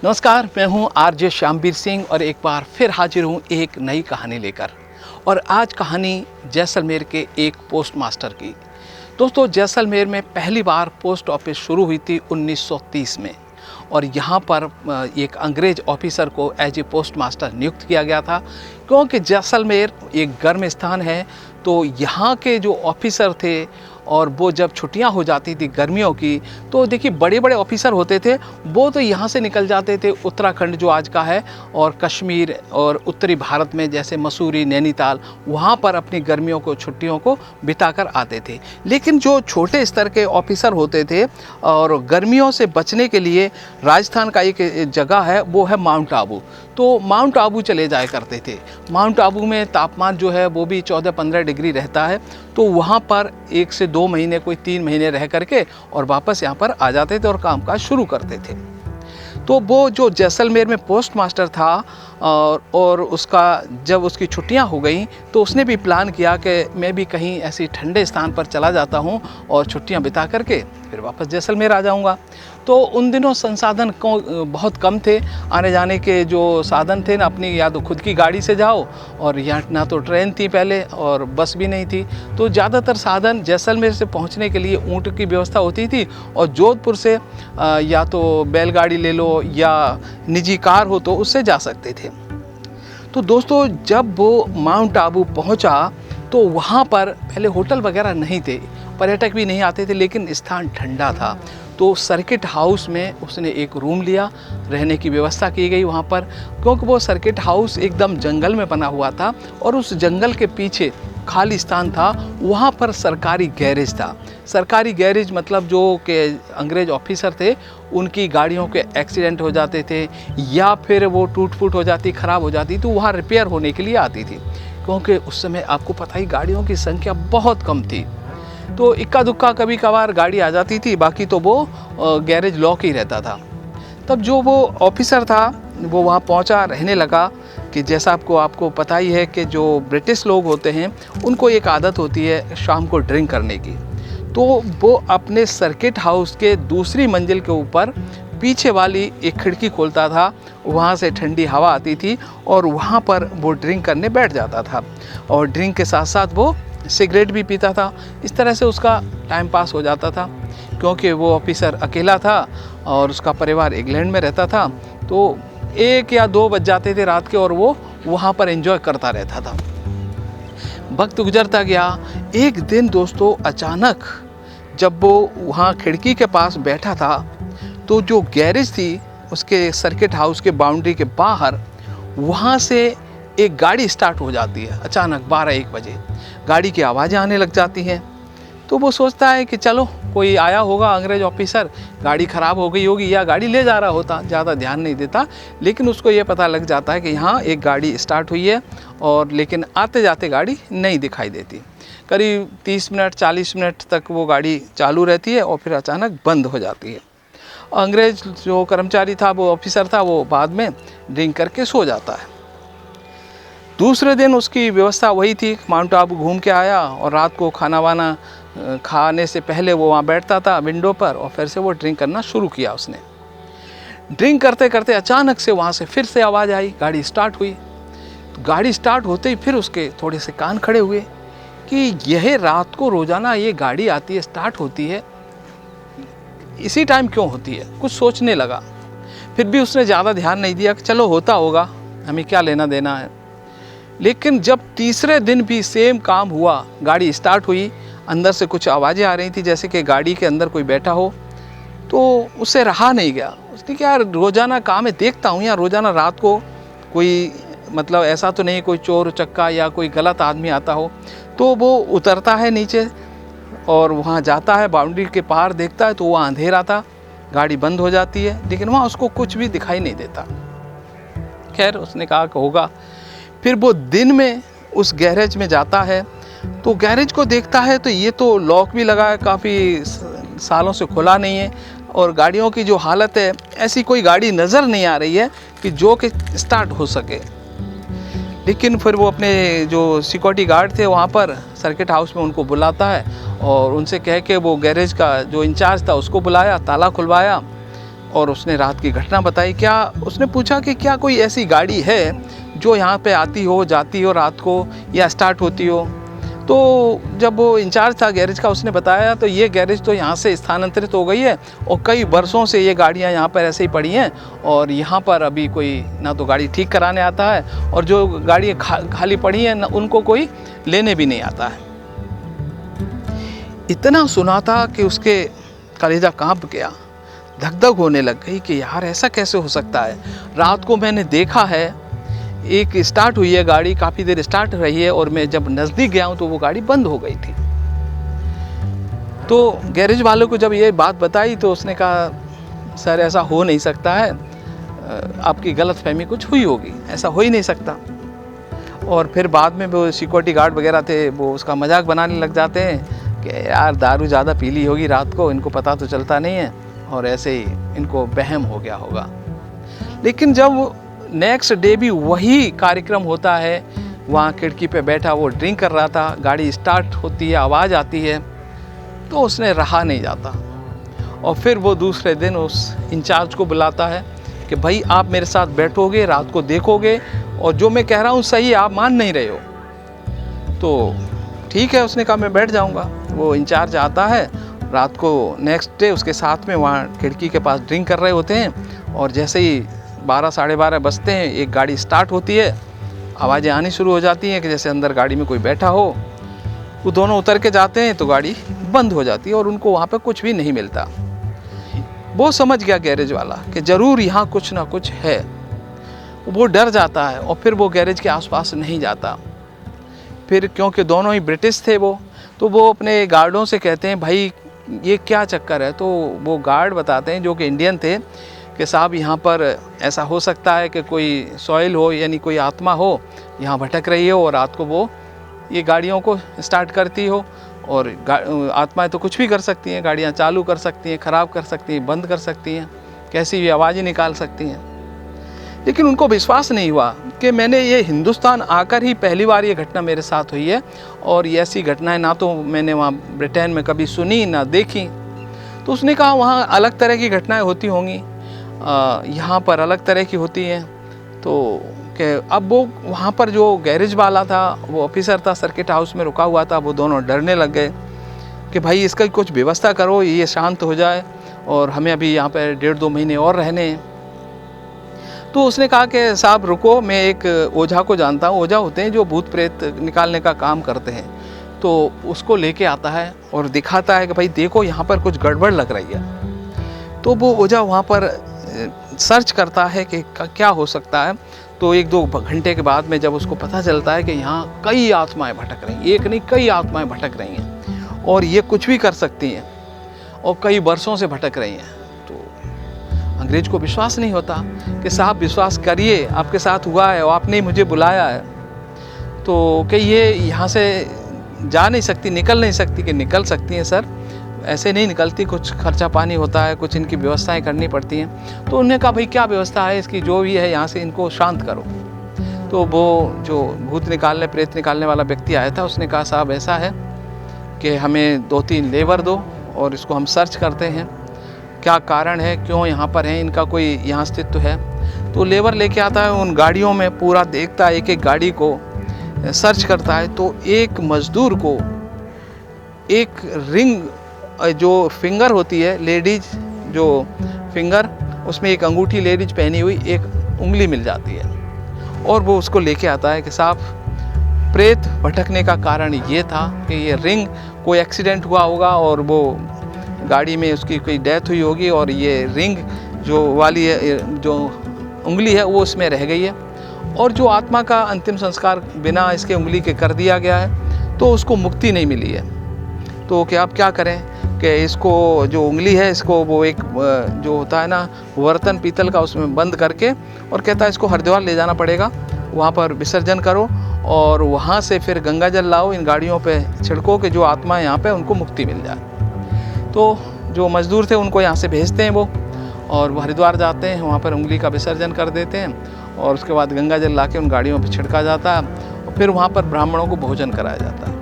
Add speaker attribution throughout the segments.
Speaker 1: नमस्कार, मैं हूं आरजे श्यामवीर सिंह और एक बार फिर हाजिर हूं एक नई कहानी लेकर। और आज कहानी जैसलमेर के एक पोस्ट मास्टर की। दोस्तों, जैसलमेर में पहली बार पोस्ट ऑफिस शुरू हुई थी 1930 में और यहाँ पर एक अंग्रेज ऑफिसर को एज ए पोस्ट मास्टर नियुक्त किया गया था। क्योंकि जैसलमेर एक गर्म स्थान है तो यहाँ के जो ऑफिसर थे और वो जब छुट्टियां हो जाती थी गर्मियों की, तो देखिए बड़े बड़े ऑफिसर होते थे, वो तो यहाँ से निकल जाते थे उत्तराखंड जो आज का है और कश्मीर और उत्तरी भारत में जैसे मसूरी, नैनीताल, वहाँ पर अपनी गर्मियों को छुट्टियों को बिताकर आते थे। लेकिन जो छोटे स्तर के ऑफिसर होते थे और गर्मियों से बचने के लिए राजस्थान का एक जगह है, वो है माउंट आबू। तो माउंट आबू चले जाया करते थे। माउंट आबू में तापमान जो है वो भी 14-15 डिग्री रहता है। तो वहाँ पर 1 से 2 महीने, कोई 3 महीने रह करके और वापस यहाँ पर आ जाते थे और कामकाज शुरू करते थे। तो वो जो जैसलमेर में पोस्ट मास्टर था और उसका जब उसकी छुट्टियां हो गई तो उसने भी प्लान किया कि मैं भी कहीं ऐसी ठंडे स्थान पर चला जाता हूं और छुट्टियां बिता करके फिर वापस जैसलमेर आ जाऊंगा। तो उन दिनों संसाधन बहुत कम थे, आने जाने के जो साधन थे ना, अपनी या तो खुद की गाड़ी से जाओ और या ना तो ट्रेन थी पहले और बस भी नहीं थी। तो ज़्यादातर साधन जैसलमेर से पहुंचने के लिए ऊँट की व्यवस्था होती थी और जोधपुर से या तो बैलगाड़ी ले लो या निजी कार हो तो उससे जा सकते थे। तो दोस्तों, जब वो माउंट आबू पहुंचा तो वहाँ पर पहले होटल वगैरह नहीं थे, पर्यटक भी नहीं आते थे, लेकिन स्थान ठंडा था। तो सर्किट हाउस में उसने एक रूम लिया, रहने की व्यवस्था की गई वहाँ पर। क्योंकि वो सर्किट हाउस एकदम जंगल में बना हुआ था और उस जंगल के पीछे खाली स्थान था, वहाँ पर सरकारी गैरेज था। सरकारी गैरेज मतलब जो कि अंग्रेज ऑफिसर थे उनकी गाड़ियों के एक्सीडेंट हो जाते थे या फिर वो टूट फूट हो जाती, ख़राब हो जाती, तो वहाँ रिपेयर होने के लिए आती थी। क्योंकि उस समय आपको पता ही गाड़ियों की संख्या बहुत कम थी, तो इक्का दुक्का कभी कभार गाड़ी आ जाती थी, बाकी तो वो गैरेज लॉक ही रहता था। तब जो वो ऑफिसर था वो वहाँ पहुँचा, रहने लगा कि जैसा आपको पता ही है कि जो ब्रिटिश लोग होते हैं उनको एक आदत होती है शाम को ड्रिंक करने की। तो वो अपने सर्किट हाउस के दूसरी मंजिल के ऊपर पीछे वाली एक खिड़की खोलता था, वहाँ से ठंडी हवा आती थी और वहाँ पर वो ड्रिंक करने बैठ जाता था और ड्रिंक के साथ साथ वो सिगरेट भी पीता था। इस तरह से उसका टाइम पास हो जाता था। क्योंकि वो ऑफिसर अकेला था और उसका परिवार इंग्लैंड में रहता था, तो 1 या 2 बज जाते थे रात के और वो वहाँ पर एंजॉय करता रहता था। वक्त गुजरता गया। एक दिन दोस्तों, अचानक जब वो वहाँ खिड़की के पास बैठा था तो जो गैरेज थी उसके सर्किट हाउस के बाउंड्री के बाहर वहाँ से एक गाड़ी स्टार्ट हो जाती है। अचानक 12-1 बजे गाड़ी की आवाज़ें आने लग जाती हैं। तो वो सोचता है कि चलो कोई आया होगा अंग्रेज ऑफिसर, गाड़ी ख़राब हो गई होगी या गाड़ी ले जा रहा होता, ज़्यादा ध्यान नहीं देता। लेकिन उसको ये पता लग जाता है कि यहाँ एक गाड़ी स्टार्ट हुई है और लेकिन आते जाते गाड़ी नहीं दिखाई देती। करीब 30 मिनट 40 मिनट तक वो गाड़ी चालू रहती है और फिर अचानक बंद हो जाती है। अंग्रेज जो कर्मचारी था, वो ऑफिसर था, वो बाद में ड्रिंक करके सो जाता है। दूसरे दिन उसकी व्यवस्था वही थी, माउंट आबू घूम के आया और रात को खाना वाना खाने से पहले वो वहाँ बैठता था विंडो पर और फिर से वो ड्रिंक करना शुरू किया उसने। ड्रिंक करते करते अचानक से वहाँ से फिर से आवाज़ आई, गाड़ी स्टार्ट हुई। तो गाड़ी स्टार्ट होते ही फिर उसके थोड़े से कान खड़े हुए कि यह रात को रोज़ाना ये गाड़ी आती है, स्टार्ट होती है, इसी टाइम क्यों होती है। कुछ सोचने लगा, फिर भी उसने ज़्यादा ध्यान नहीं दिया कि चलो होता होगा, हमें क्या लेना देना है। लेकिन जब तीसरे दिन भी सेम काम हुआ, गाड़ी स्टार्ट हुई, अंदर से कुछ आवाज़ें आ रही थी जैसे कि गाड़ी के अंदर कोई बैठा हो, तो उससे रहा नहीं गया। उसने क्या, रोज़ाना काम है, देखता हूँ यार रोज़ाना रात को कोई मतलब ऐसा तो नहीं कोई चोर उचक्का या कोई गलत आदमी आता हो। तो वो उतरता है नीचे और वहाँ जाता है, बाउंड्री के पार देखता है तो वहाँ अंधेरा था, गाड़ी बंद हो जाती है, लेकिन वहाँ उसको कुछ भी दिखाई नहीं देता। खैर उसने कहा कि होगा। फिर वो दिन में उस गैरेज में जाता है तो गैरेज को देखता है तो ये तो लॉक भी लगा है, काफ़ी सालों से खुला नहीं है और गाड़ियों की जो हालत है, ऐसी कोई गाड़ी नज़र नहीं आ रही है कि जो कि स्टार्ट हो सके। लेकिन फिर वो अपने जो सिक्योरिटी गार्ड थे वहाँ पर सर्किट हाउस में उनको बुलाता है और उनसे कह के वो गैरेज का जो इंचार्ज था उसको बुलाया, ताला खुलवाया और उसने रात की घटना बताई। क्या उसने पूछा कि क्या कोई ऐसी गाड़ी है जो यहाँ पे आती हो, जाती हो रात को या स्टार्ट होती हो। तो जब वो इंचार्ज था गैरेज का, उसने बताया तो ये गैरेज तो यहाँ से स्थानांतरित हो गई है और कई वर्षों से ये गाड़ियाँ यहाँ पर ऐसे ही पड़ी हैं और यहाँ पर अभी कोई ना तो गाड़ी ठीक कराने आता है और जो गाड़ी खाली पड़ी हैं ना उनको कोई लेने भी नहीं आता है। इतना सुना था कि उसके कलेजा कांप गया, धक धक होने लग गई कि यार ऐसा कैसे हो सकता है। रात को मैंने देखा है, एक स्टार्ट हुई है गाड़ी, काफ़ी देर स्टार्ट रही है और मैं जब नज़दीक गया हूँ तो वो गाड़ी बंद हो गई थी। तो गैरेज वालों को जब ये बात बताई तो उसने कहा सर ऐसा हो नहीं सकता है, आपकी गलतफहमी कुछ हुई होगी, ऐसा हो ही नहीं सकता। और फिर बाद में वो सिक्योरिटी गार्ड वगैरह थे, वो उसका मजाक बनाने लग जाते हैं कि यार दारू ज़्यादा पी ली होगी रात को, इनको पता तो चलता नहीं है और ऐसे ही इनको वहम हो गया होगा। लेकिन जब नेक्स्ट डे भी वही कार्यक्रम होता है, वहाँ खिड़की पे बैठा वो ड्रिंक कर रहा था, गाड़ी स्टार्ट होती है, आवाज़ आती है, तो उसने रहा नहीं जाता और फिर वो दूसरे दिन उस इंचार्ज को बुलाता है कि भाई आप मेरे साथ बैठोगे, रात को देखोगे और जो मैं कह रहा हूँ सही, आप मान नहीं रहे हो। तो ठीक है, उसने कहा मैं बैठ जाऊँगा। वो इंचार्ज आता है रात को, नेक्स्ट डे उसके साथ में वहाँ खिड़की के पास ड्रिंक कर रहे होते हैं और जैसे ही 12 साढ़े 12 बजते हैं, एक गाड़ी स्टार्ट होती है, आवाज़ें आनी शुरू हो जाती हैं कि जैसे अंदर गाड़ी में कोई बैठा हो। वो दोनों उतर के जाते हैं तो गाड़ी बंद हो जाती है और उनको वहाँ पे कुछ भी नहीं मिलता। वो समझ गया गैरेज वाला कि ज़रूर यहाँ कुछ ना कुछ है। वो डर जाता है और फिर वो गैरेज के आसपास नहीं जाता। फिर क्योंकि दोनों ही ब्रिटिश थे तो वो अपने गार्डों से कहते हैं भाई ये क्या चक्कर है। तो वो गार्ड बताते हैं जो कि इंडियन थे कि साहब यहाँ पर ऐसा हो सकता है कि कोई सॉइल हो, यानी कोई आत्मा हो यहाँ भटक रही हो और रात को वो ये गाड़ियों को स्टार्ट करती हो। और आत्माएं तो कुछ भी कर सकती हैं, गाड़ियाँ चालू कर सकती हैं, ख़राब कर सकती हैं, बंद कर सकती हैं, कैसी भी आवाज़ें निकाल सकती हैं। लेकिन उनको विश्वास नहीं हुआ कि मैंने ये हिंदुस्तान आकर ही पहली बार ये घटना मेरे साथ हुई है और ये ऐसी घटनाएं ना तो मैंने वहाँ ब्रिटेन में कभी सुनी ना देखी। तो उसने कहा वहाँ अलग तरह की घटनाएं होती होंगी, यहाँ पर अलग तरह की होती हैं। तो कि अब वो वहाँ पर जो गैरेज वाला था, वो ऑफिसर था, सर्किट हाउस में रुका हुआ था, वो दोनों डरने लग गए कि भाई इसका कुछ व्यवस्था करो, ये शांत हो जाए और हमें अभी यहाँ पर 1.5-2 महीने और रहने हैं। तो उसने कहा कि साहब रुको, मैं एक ओझा को जानता हूँ। ओझा होते हैं जो भूत प्रेत निकालने का काम करते हैं। तो उसको लेके आता है और दिखाता है कि भाई देखो यहाँ पर कुछ गड़बड़ लग रही है। तो वो ओझा वहाँ पर सर्च करता है कि क्या हो सकता है। तो 1-2 घंटे के बाद में जब उसको पता चलता है कि यहाँ कई आत्माएं भटक रही हैं, एक नहीं कई आत्माएं भटक रही हैं और ये कुछ भी कर सकती हैं और कई वर्षों से भटक रही हैं। तो अंग्रेज को विश्वास नहीं होता कि साहब विश्वास करिए, आपके साथ हुआ है और आपने ही मुझे बुलाया है। तो कि ये यहाँ से जा नहीं सकती, निकल नहीं सकती। कि निकल सकती हैं सर, ऐसे नहीं निकलती, कुछ खर्चा पानी होता है, कुछ इनकी व्यवस्थाएं करनी पड़ती हैं। तो उन्होंने कहा भाई क्या व्यवस्था है इसकी, जो भी है यहाँ से इनको शांत करो। तो वो जो भूत निकालने प्रेत निकालने वाला व्यक्ति आया था, उसने कहा साहब ऐसा है कि हमें 2-3 लेबर दो और इसको हम सर्च करते हैं, क्या कारण है, क्यों यहाँ पर हैं, इनका कोई यहाँ अस्तित्व है। तो लेबर लेके आता है, उन गाड़ियों में पूरा देखता है, एक एक गाड़ी को सर्च करता है। तो एक मजदूर को एक रिंग, जो फिंगर होती है लेडीज, जो फिंगर, उसमें एक अंगूठी लेडीज पहनी हुई एक उंगली मिल जाती है और वो उसको लेके आता है कि साहब प्रेत भटकने का कारण ये था कि ये रिंग, कोई एक्सीडेंट हुआ होगा और वो गाड़ी में उसकी कोई डेथ हुई होगी और ये रिंग जो वाली है, जो उंगली है, वो उसमें रह गई है और जो आत्मा का अंतिम संस्कार बिना इसके उंगली के कर दिया गया है तो उसको मुक्ति नहीं मिली है। तो क्या आप क्या करें कि इसको जो उंगली है, इसको वो एक जो होता है ना बर्तन पीतल का, उसमें बंद करके, और कहता है इसको हरिद्वार ले जाना पड़ेगा, वहाँ पर विसर्जन करो और वहाँ से फिर गंगा जल लाओ, इन गाड़ियों पे छिड़को कि जो आत्मा यहाँ पे उनको मुक्ति मिल जाए। तो जो मज़दूर थे उनको यहाँ से भेजते हैं वो, और वो हरिद्वार जाते हैं, वहाँ पर उंगली का विसर्जन कर देते हैं और उसके बाद गंगा जल ला के उन गाड़ियों पर छिड़का जाता है और फिर वहाँ पर ब्राह्मणों को भोजन कराया जाता है।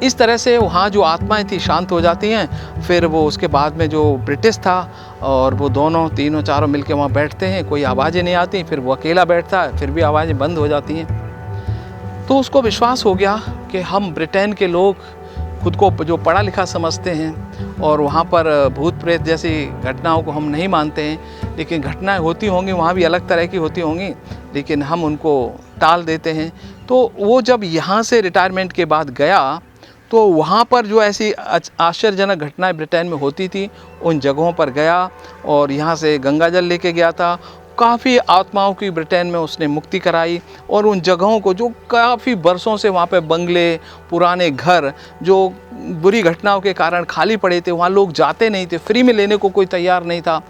Speaker 1: इस तरह से वहाँ जो आत्माएं थी शांत हो जाती हैं। फिर वो उसके बाद में जो ब्रिटिश था और वो दोनों तीनों चारों मिलके वहाँ बैठते हैं, कोई आवाज़ें नहीं आती, फिर वो अकेला बैठता है, फिर भी आवाज़ें बंद हो जाती हैं। तो उसको विश्वास हो गया कि हम ब्रिटेन के लोग खुद को जो पढ़ा लिखा समझते हैं और वहाँ पर भूत प्रेत जैसी घटनाओं को हम नहीं मानते हैं, लेकिन घटनाएं होती होंगी, वहाँ भी अलग तरह की होती होंगी, लेकिन हम उनको टाल देते हैं। तो वो जब यहाँ से रिटायरमेंट के बाद गया तो वहाँ पर जो ऐसी आश्चर्यजनक घटनाएं ब्रिटेन में होती थी उन जगहों पर गया और यहाँ से गंगा जल लेके गया था। काफ़ी आत्माओं की ब्रिटेन में उसने मुक्ति कराई और उन जगहों को जो काफ़ी बरसों से वहाँ पे बंगले, पुराने घर जो बुरी घटनाओं के कारण खाली पड़े थे, वहाँ लोग जाते नहीं थे, फ्री में लेने को कोई तैयार नहीं था।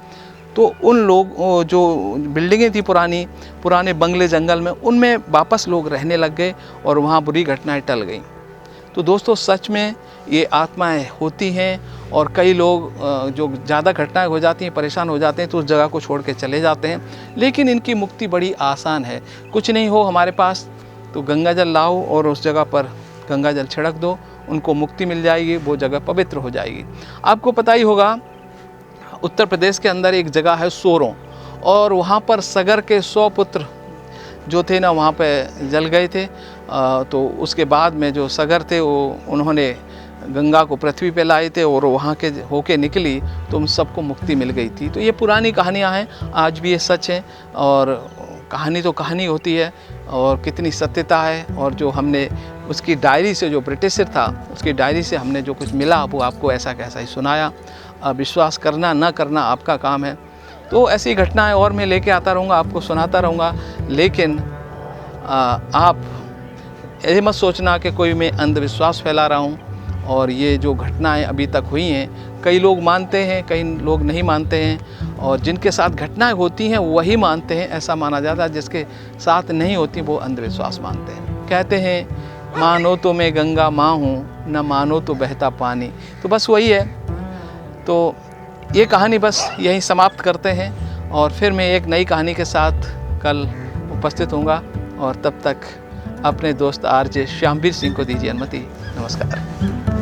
Speaker 1: तो उन लोग जो बिल्डिंगें थी पुराने बंगले जंगल में, उनमें वापस लोग रहने लग गए और वहाँ बुरी घटनाएं टल गईं। तो दोस्तों सच में ये आत्माएं होती हैं और कई लोग जो ज़्यादा घटनाएं हो जाती हैं, परेशान हो जाते हैं, तो उस जगह को छोड़ के चले जाते हैं। लेकिन इनकी मुक्ति बड़ी आसान है। कुछ नहीं हो हमारे पास तो गंगा जल लाओ और उस जगह पर गंगा जल छिड़क दो, उनको मुक्ति मिल जाएगी, वो जगह पवित्र हो जाएगी। आपको पता ही होगा उत्तर प्रदेश के अंदर एक जगह है सोरों, और वहाँ पर सगर के 100 पुत्र जो थे ना वहाँ पे जल गए थे। तो उसके बाद में जो सगर थे वो उन्होंने गंगा को पृथ्वी पे लाए थे और वहाँ के होके निकली तो उन सबको मुक्ति मिल गई थी। तो ये पुरानी कहानियाँ हैं, आज भी ये सच है और कहानी तो कहानी होती है और कितनी सत्यता है। और जो हमने उसकी डायरी से, जो ब्रिटिशर था उसकी डायरी से हमने जो कुछ मिला वो आपको ऐसा कैसा ही सुनाया। विश्वास करना ना करना आपका काम है। तो ऐसी घटनाएं और मैं लेके आता रहूँगा, आपको सुनाता रहूँगा। लेकिन आप ये मत सोचना कि कोई मैं अंधविश्वास फैला रहा हूँ। और ये जो घटनाएं अभी तक हुई हैं, कई लोग मानते हैं, कई लोग नहीं मानते हैं, और जिनके साथ घटनाएं होती हैं वही मानते हैं, ऐसा माना जाता है। जिसके साथ नहीं होती वो अंधविश्वास मानते हैं। कहते हैं मानो तो मैं गंगा माँ हूँ, न मानो तो बहता पानी। तो बस वही है। तो ये कहानी बस यहीं समाप्त करते हैं और फिर मैं एक नई कहानी के साथ कल उपस्थित होऊंगा। और तब तक अपने दोस्त आरजे श्यामवीर सिंह को दीजिए अनुमति। नमस्कार।